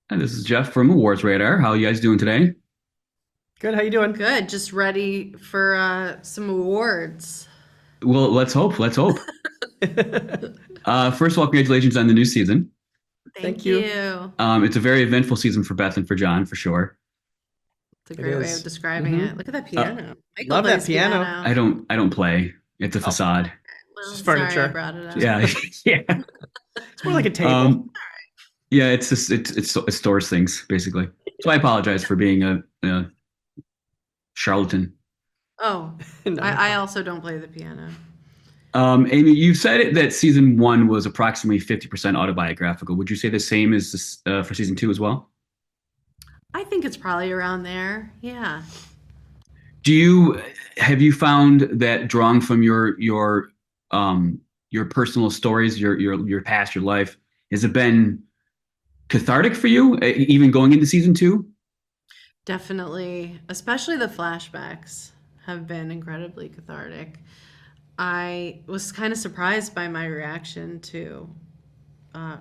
Hi, this is Jeff from Awards Radar. How are you guys doing today? Good. How you doing? Good. Just ready for some awards. Well, let's hope. Let's hope. First of all, congratulations on the new season. Thank Thank you. you. It's a very eventful season for Beth and for John, for sure. It's a It great way of is. describing Mm-hmm. it. Look at that Uh, piano. Michael Love that plays piano. piano. I don't play. It's a Oh, facade. it's Well, just sorry I furniture. brought it Just up. Yeah, yeah. it's more like a table. Um, yeah. It's just it stores things basically. So I apologize for being a charlatan. Oh, No, no I problem. also don't play the piano. Amy, you said it that season one was approximately 50% autobiographical. Would you say the same as this, for season two as well? I think it's probably around there. Yeah. Do you have you found that drawing from your personal stories, your past, your life, has it been cathartic for you, even going into season two? Definitely, especially the flashbacks have been incredibly cathartic. I was kind of surprised by my reaction uh,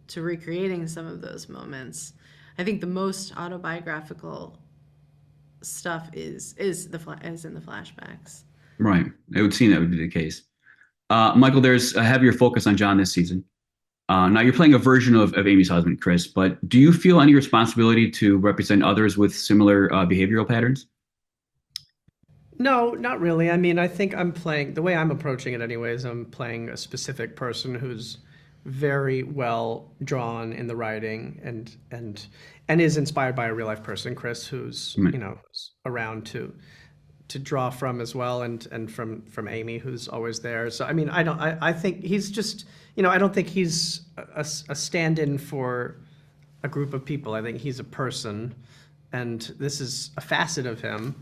to recreating some of those moments. I think the most autobiographical stuff is in the flashbacks. Right. It would seem that would be the case. Michael, there's a heavier focus on John this season. Now you're playing a version of Amy's husband, Chris, but do you feel any responsibility to represent others with similar behavioral patterns? No, not really. I mean, I think I'm playing the way I'm approaching it anyways, I'm playing a specific person who's very well drawn in the writing and is inspired by a real life person, Chris, who's, Right. you know, around to draw from as well and from Amy who's always there. So I mean, I think he's just, I don't think he's a stand-in for a group of people. I think he's a person, and this is a facet of him,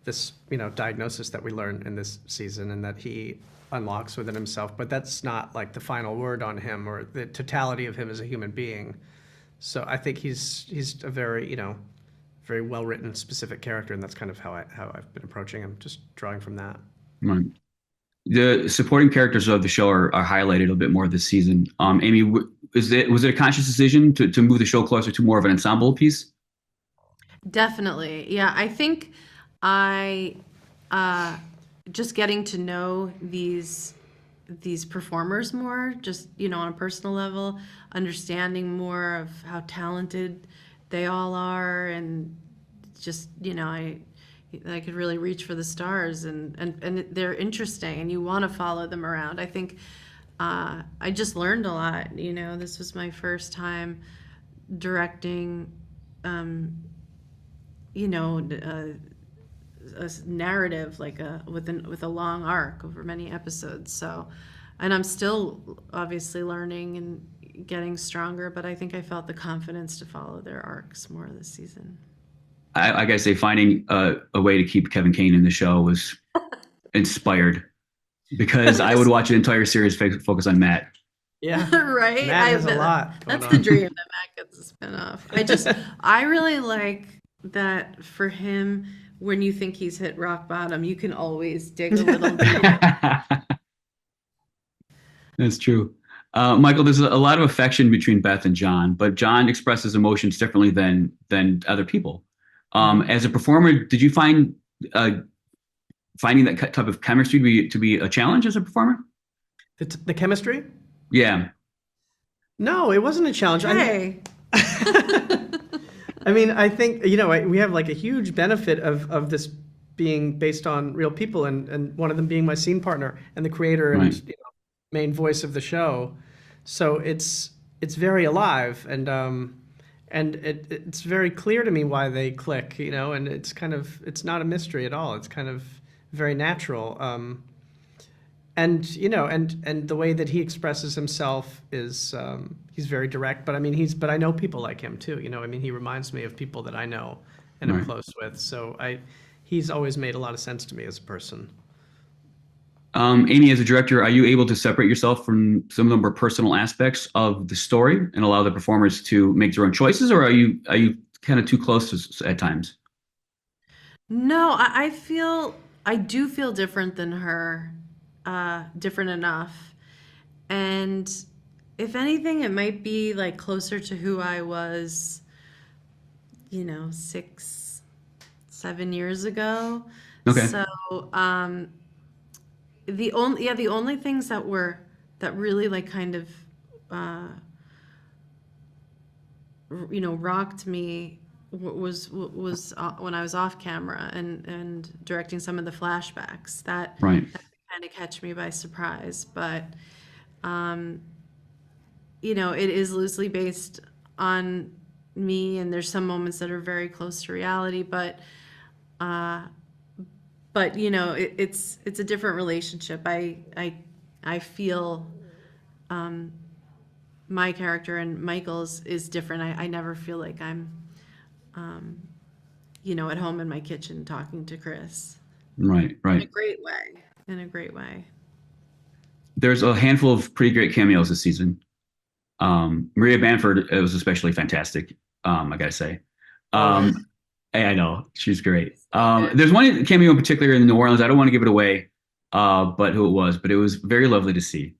this, diagnosis that we learn in this season and that he unlocks within himself, but that's not like the final word on him or the totality of him as a human being. So I think he's a very, very well written, specific character, and that's kind of how I've been approaching him, just drawing from that. Right. The supporting characters of the show are highlighted a bit more this season. Amy, was it a conscious decision to move the show closer to more of an ensemble piece? Definitely. Yeah, I think I uh just getting to know these performers more, just, on a personal level, understanding more of how talented they all are, and just, I could really reach for the stars, and they're interesting and you want to follow them around. I think I just learned a lot. This was my first time directing um, a narrative like with a long arc over many episodes. So, and I'm still obviously learning and getting stronger, but I think I felt the confidence to follow their arcs more this season. I gotta say, finding a way to keep Kevin Kane in the show was inspired because I would Just watch an entire series focus on Matt. Yeah, right. Matt has a lot going That's the on. dream that Matt gets a spinoff. I really like that for him. When you think he's hit rock bottom, you can always dig a little deeper. That's true. Michael, there's a lot of affection between Beth and John, but John expresses emotions differently than other people. Mhm. As a performer, did you find uh, finding that type of chemistry to be a challenge as a performer? The chemistry? Yeah, No, it wasn't a challenge. I mean, Hey. I mean, I think, we have like a huge benefit of this being based on real people, and one of them being my scene partner and the creator and, right, main voice of the show. So it's very alive, and it's very clear to me why they click, and it's not a mystery at all. It's kind of very natural. And and the way that he expresses himself is, he's very direct, but I mean, but I know people like him too. I mean, he reminds me of people that I know and I'm right. close with. So he's always made a lot of sense to me as a person. Amy, as a director, are you able to separate yourself from some of the more personal aspects of the story and allow the performers to make their own choices, or are you kind of too close at times? No, I do feel different than her, different enough. And if anything, it might be like closer to who I was, 6, 7 years ago. Okay. So, the only things that really like kind of, uh, rocked me was when I was off camera and directing some of the flashbacks. Right. That kind of catch me by surprise, but it is loosely based on me, and there's some moments that are very close to reality, it's a different relationship. I feel my character and Michael's is different. I never feel like I'm at home in my kitchen talking to Chris. Right. In a Right. great way. In a great way. There's a handful of pretty great cameos this season. Maria Bamford, it was especially fantastic. I gotta say. Always. I know she's great. There's one cameo in particular in New Orleans. I don't want to give it away, but who it was. But it was very lovely to see.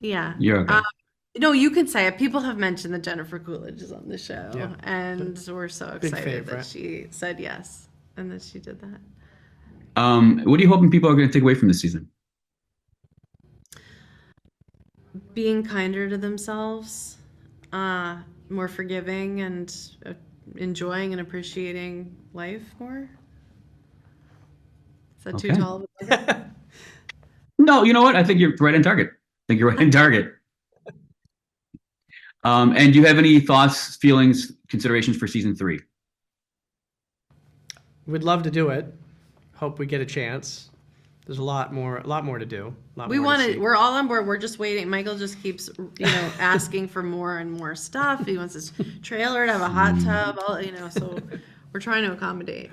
Yeah. You're okay. No, you can say it. People have mentioned that Jennifer Coolidge is on the show, Yeah. and we're so excited that favorite. she said yes and that she did that. What are you hoping people are going to take away from this season? Being kinder to themselves, more forgiving, and enjoying and appreciating life more. Is that too Okay. tall of a target? No, you know what? I think you're right on target. I think you're right on target. And do you have any thoughts, feelings, considerations for season 3? We'd love to do it. Hope we get a chance. There's a lot more to do. We want to. We're all on board. We're just waiting. Michael just keeps, asking for more and more stuff. He wants his trailer to have a hot tub. So we're trying to accommodate.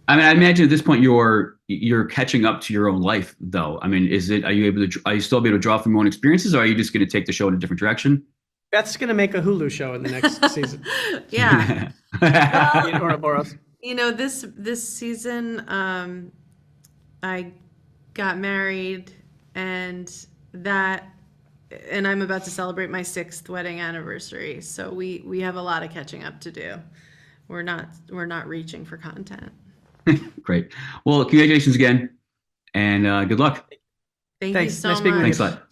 I mean, I imagine at this point you're catching up to your own life, though. I mean, are you still able to draw from your own experiences, or are you just going to take the show in a different direction? Beth's gonna make a Hulu show in the next season. Yeah. or else. This season, I got married, and I'm about to celebrate my 6th wedding anniversary. So we have a lot of catching up to do. We're not reaching for content. Great. Well, congratulations again, and good luck. Thank you Thanks. so Nice speaking with much. Thanks a lot.